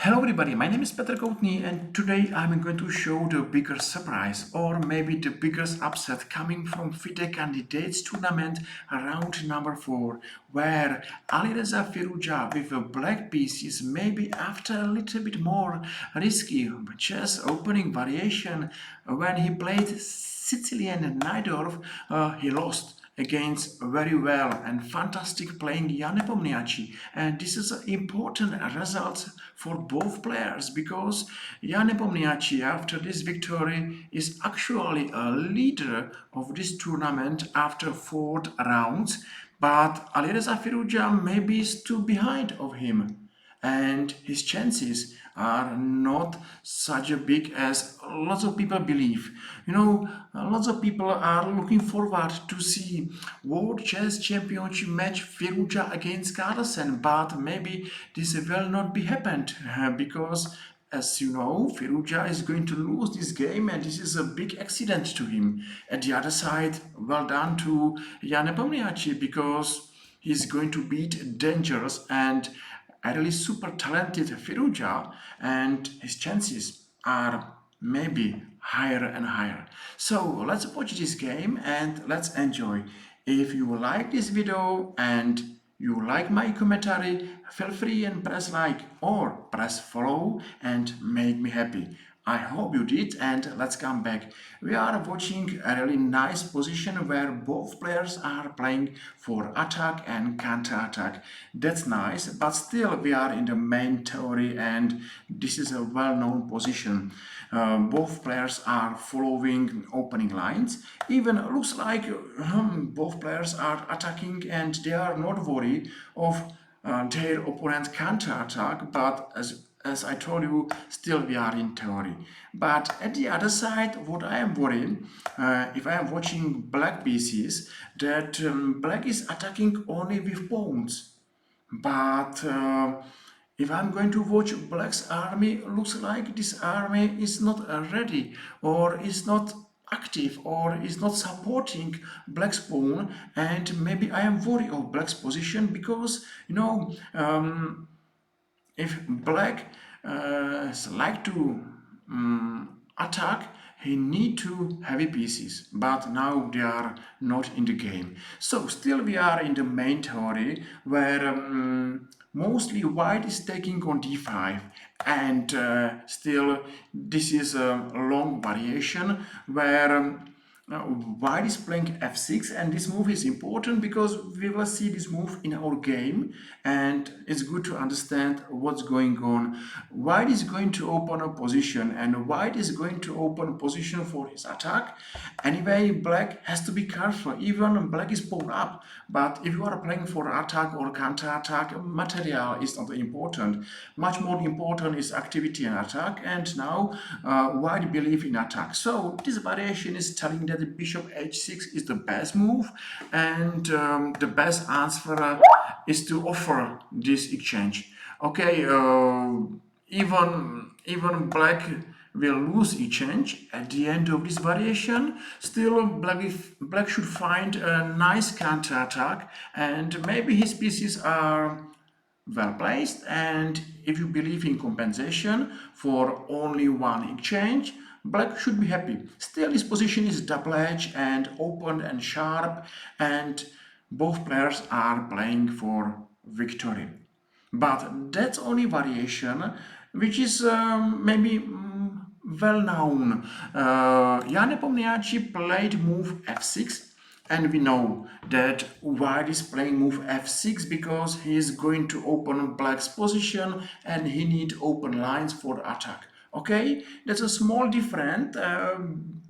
Hello everybody, my name is Petr Koutný and today I'm going to show the bigger surprise or maybe the biggest upset coming from FIDE candidates tournament round number 4 where Alireza Firouzja with a black pieces maybe after a little bit more risky chess opening variation when he played Sicilian Najdorf, he lost against very well and fantastic playing Ian Nepomniachtchi, and this is an important result for both players because Ian Nepomniachtchi after this victory is actually a leader of this tournament after 4 rounds, but Alireza Firouzja maybe is two behind of him and his chances are not such a big as lots of people believe. Lots of people are looking forward to see World Chess Championship match Firouzja against Carlsen, but maybe this will not be happened because as you know, Firouzja is going to lose this game and this is a big accident to him. At the other side, well done to Ian Nepomniachtchi because he's going to beat dangerous and a really super talented Firouzja and his chances are maybe higher and higher. So let's watch this game and let's enjoy. If you like this video and you like my commentary, feel free and press like or press follow and make me happy. I hope you did, and let's come back. We are watching a really nice position where both players are playing for attack and counter-attack. That's nice, but still we are in the main theory and this is a well-known position. Both players are following opening lines. Even looks like both players are attacking and they are not worried of their opponent's counter-attack, but as I told you, still we are in theory. But at the other side, what I am worried, if I am watching black pieces, that black is attacking only with pawns. But if I'm going to watch black's army, looks like this army is not ready or is not active or is not supporting black's pawn, and maybe I am worried of black's position because if black like to attack, he need to heavy pieces, but now they are not in the game. So still we are in the main theory where mostly white is taking on d5 and still this is a long variation where white is playing f6, and this move is important because we will see this move in our game and it's good to understand what's going on. White is going to open a position and white is going to open a position for his attack. Anyway, black has to be careful. Even black is pawn up, but if you are playing for attack or counter-attack, material is not important. Much more important is activity and attack, and now white believe in attack. So this variation is telling that the bishop h6 is the best move, and the best answer is to offer this exchange. Okay, even black will lose exchange at the end of this variation. Still, black should find a nice counter-attack, and maybe his pieces are well placed, and if you believe in compensation for only one exchange, black should be happy. Still, this position is double-edged and open and sharp, and both players are playing for victory. But that's only variation which is maybe well known. Ian Nepomniachtchi played move f6, and we know that white is playing move f6 because he is going to open black's position and he needs open lines for attack. Okay, that's a small difference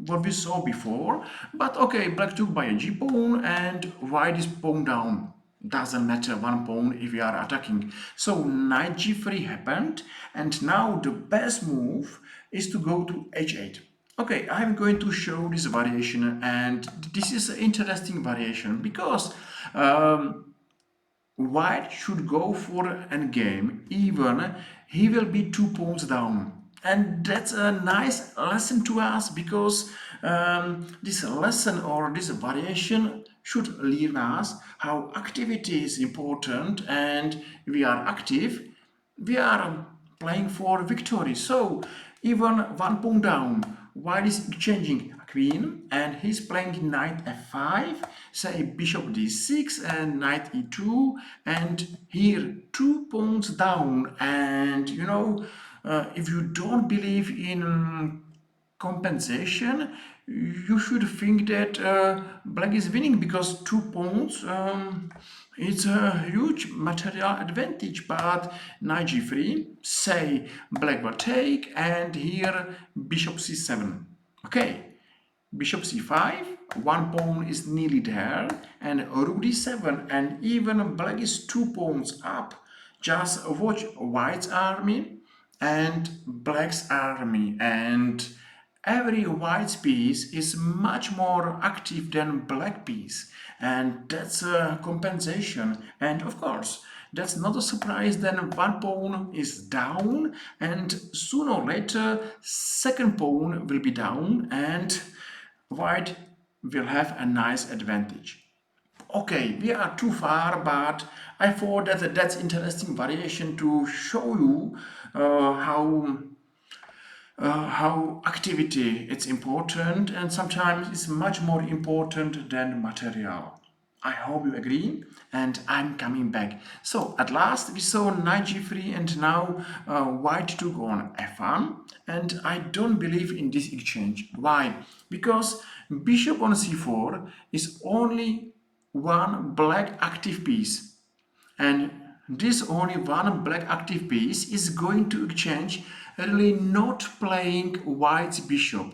what we saw before, but okay, black took by a g pawn and white is pawn down. Doesn't matter one pawn if we are attacking. So knight g3 happened, and now the best move is to go to h8. Okay, I'm going to show this variation, and this is an interesting variation because white should go for an endgame, even he will be 2 pawns down. And that's a nice lesson to us because this lesson or this variation should learn us how activity is important, and we are active, we are playing for victory. So even 1 pawn down, white is exchanging a queen, and he's playing knight f5, say bishop d6 and knight e2, and here 2 pawns down. And you know, if you don't believe in compensation, you should think that black is winning, because 2 pawns, it's a huge material advantage. But knight g3, say black will take, and here bishop c7. Okay, bishop c5, 1 pawn is nearly there, and rook d7, and even black is 2 pawns up. Just watch white's army and black's army, and every white piece is much more active than black piece, and that's a compensation. And of course, that's not a surprise. Then 1 pawn is down, and sooner or later second pawn will be down, and white will have a nice advantage. Okay, we are too far, but I thought that that's interesting variation to show you how activity it's important, and sometimes it's much more important than material. I hope you agree, and I'm coming back. So at last we saw knight g3, and now white took on f1, and I don't believe in this exchange. Why? Because bishop on c4 is only one black active piece, and this only one black active piece is going to exchange, really not playing white's bishop.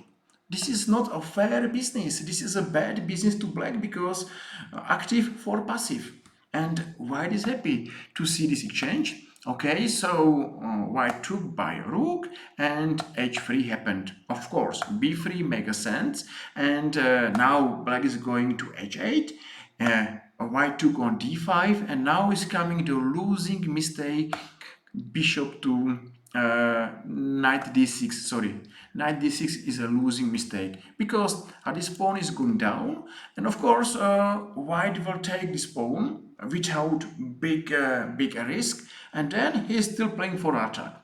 This is not a fair business. This is a bad business to black, because active for passive, and white is happy to see this exchange. Okay, so white took by rook, and h3 happened. Of course, b3 makes sense, and now black is going to h8. White took on d5, and now is coming the losing mistake, bishop to knight d6. Sorry, knight d6 is a losing mistake, because this pawn is going down, and of course white will take this pawn without big risk, and then he is still playing for attack.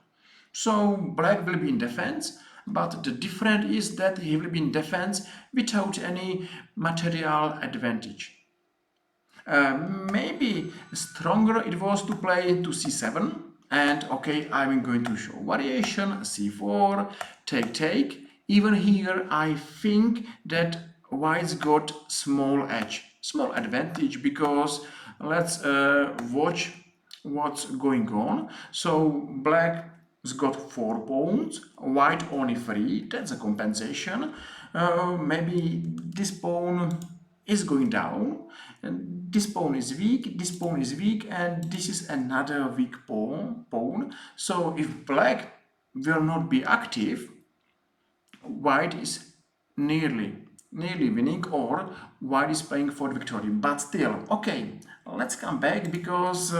So black will be in defense, but the difference is that he will be in defense without any material advantage. Maybe stronger it was to play to c7, and okay, I'm going to show variation. c4, take. Even here I think that white's got small edge, small advantage, because let's watch what's going on. So black has got 4 pawns, white only 3. That's a compensation. Maybe this pawn is going down, and this pawn is weak, this pawn is weak, and this is another weak pawn. So if black will not be active, white is nearly winning, or white is playing for victory. But still, okay, let's come back, because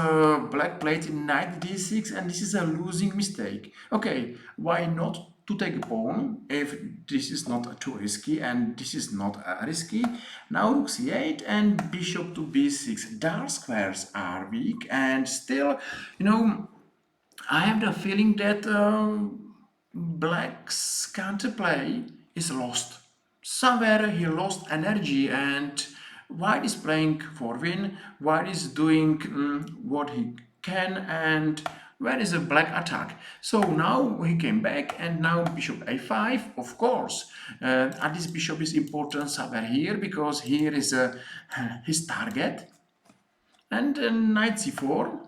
black played knight d6, and this is a losing mistake. Okay, why not to take a pawn if this is not too risky, and this is not risky? Now rook c8 and bishop to b6. Dark squares are weak, and still, you know, I have the feeling that black's counterplay is lost. Somewhere he lost energy, and white is playing for win. White is doing what he can, and where is a black attack? So now he came back, and now bishop a5, of course. And this bishop is important somewhere here, because here is his target. And knight c4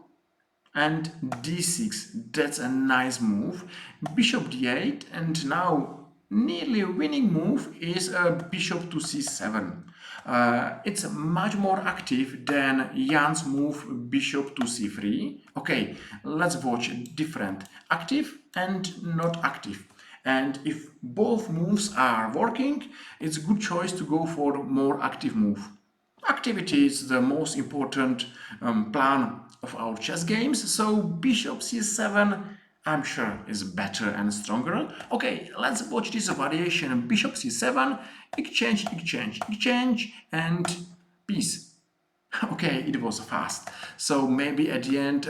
and d6. That's a nice move. Bishop d8, and now nearly winning move is bishop to c7. It's much more active than Jan's move bishop to c3. Okay, let's watch different active and not active. And if both moves are working, it's a good choice to go for more active move. Activity is the most important plan of our chess games, so bishop c7, I'm sure, is better and stronger. Okay, let's watch this variation. Bishop c7, exchange, and peace. Okay, it was fast, so maybe at the end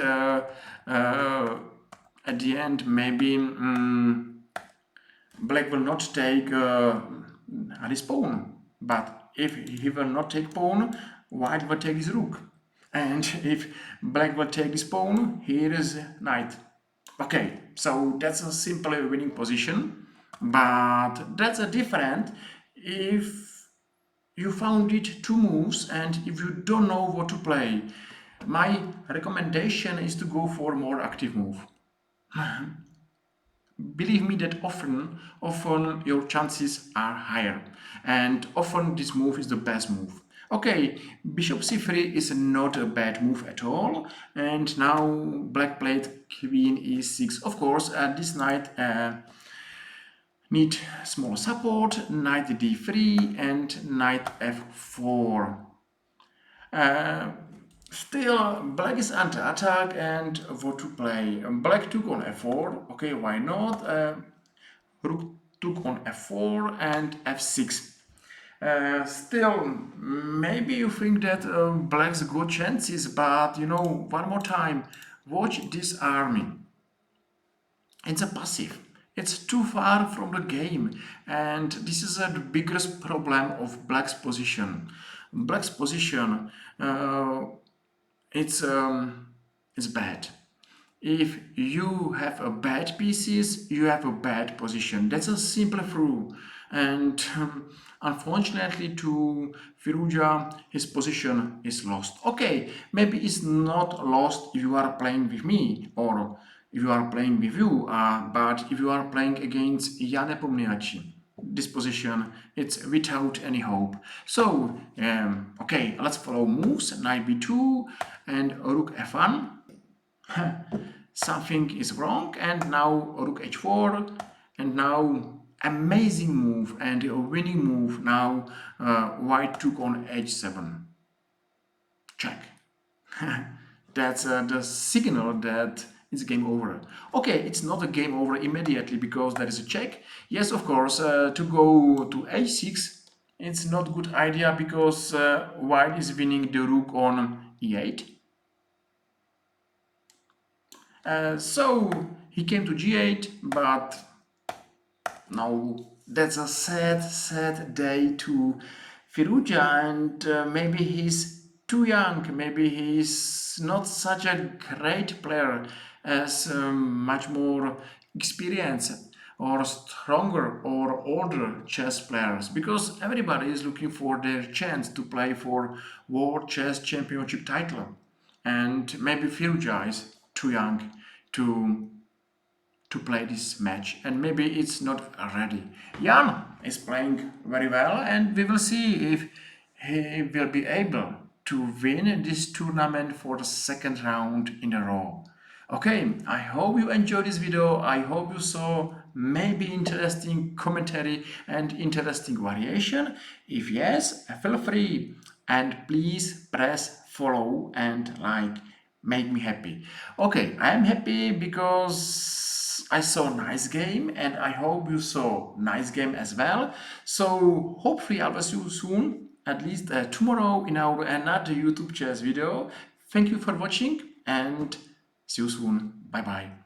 at the end maybe black will not take his pawn, but if he will not take pawn, white will take his rook, and if black will take his pawn, here is knight. Okay, so that's a simple winning position, but that's a different if you found it two moves and if you don't know what to play. My recommendation is to go for a more active move. Believe me that often your chances are higher, and often this move is the best move. Okay, bishop c3 is not a bad move at all, and now black played queen e6. Of course, this knight need small support, knight d3 and knight f4. Still, black is under attack, and what to play? Black took on f4. Okay, why not? Rook took on f4 and f6. Still, maybe you think that black's good chances, but you know, one more time, watch this army. It's a passive. It's too far from the game, and this is the biggest problem of black's position. Black's position, it's bad. If you have a bad pieces, you have a bad position. That's a simple truth. And unfortunately to Firouzja, his position is lost. Okay, maybe it's not lost if you are playing with me or if you are playing with you, but if you are playing against Ian Nepomniachtchi, this position, it's without any hope. So, okay, let's follow moves. Knight b2 and rook f1. Something is wrong, and now rook h4, and now amazing move and a winning move. Now white took on h7. Check. That's the signal that it's game over. Okay, it's not a game over immediately because there is a check. Yes, of course, to go to h6, it's not a good idea because white is winning the rook on e8. So he came to g8, but now that's a sad day to Firouzja, and maybe he's too young, maybe he's not such a great player as much more experienced or stronger or older chess players, because everybody is looking for their chance to play for World Chess Championship title, and maybe Firouzja is too young to play this match, and maybe it's not ready. Jan is playing very well, and we will see if he will be able to win this tournament for the second round in a row. Okay, I hope you enjoyed this video. I hope you saw maybe interesting commentary and interesting variation. If yes, feel free, and please press follow and like. Make me happy. Okay, I am happy because I saw a nice game, and I hope you saw nice game as well. So hopefully I will see you soon, at least tomorrow in our another YouTube chess video. Thank you for watching, and see you soon. Bye bye.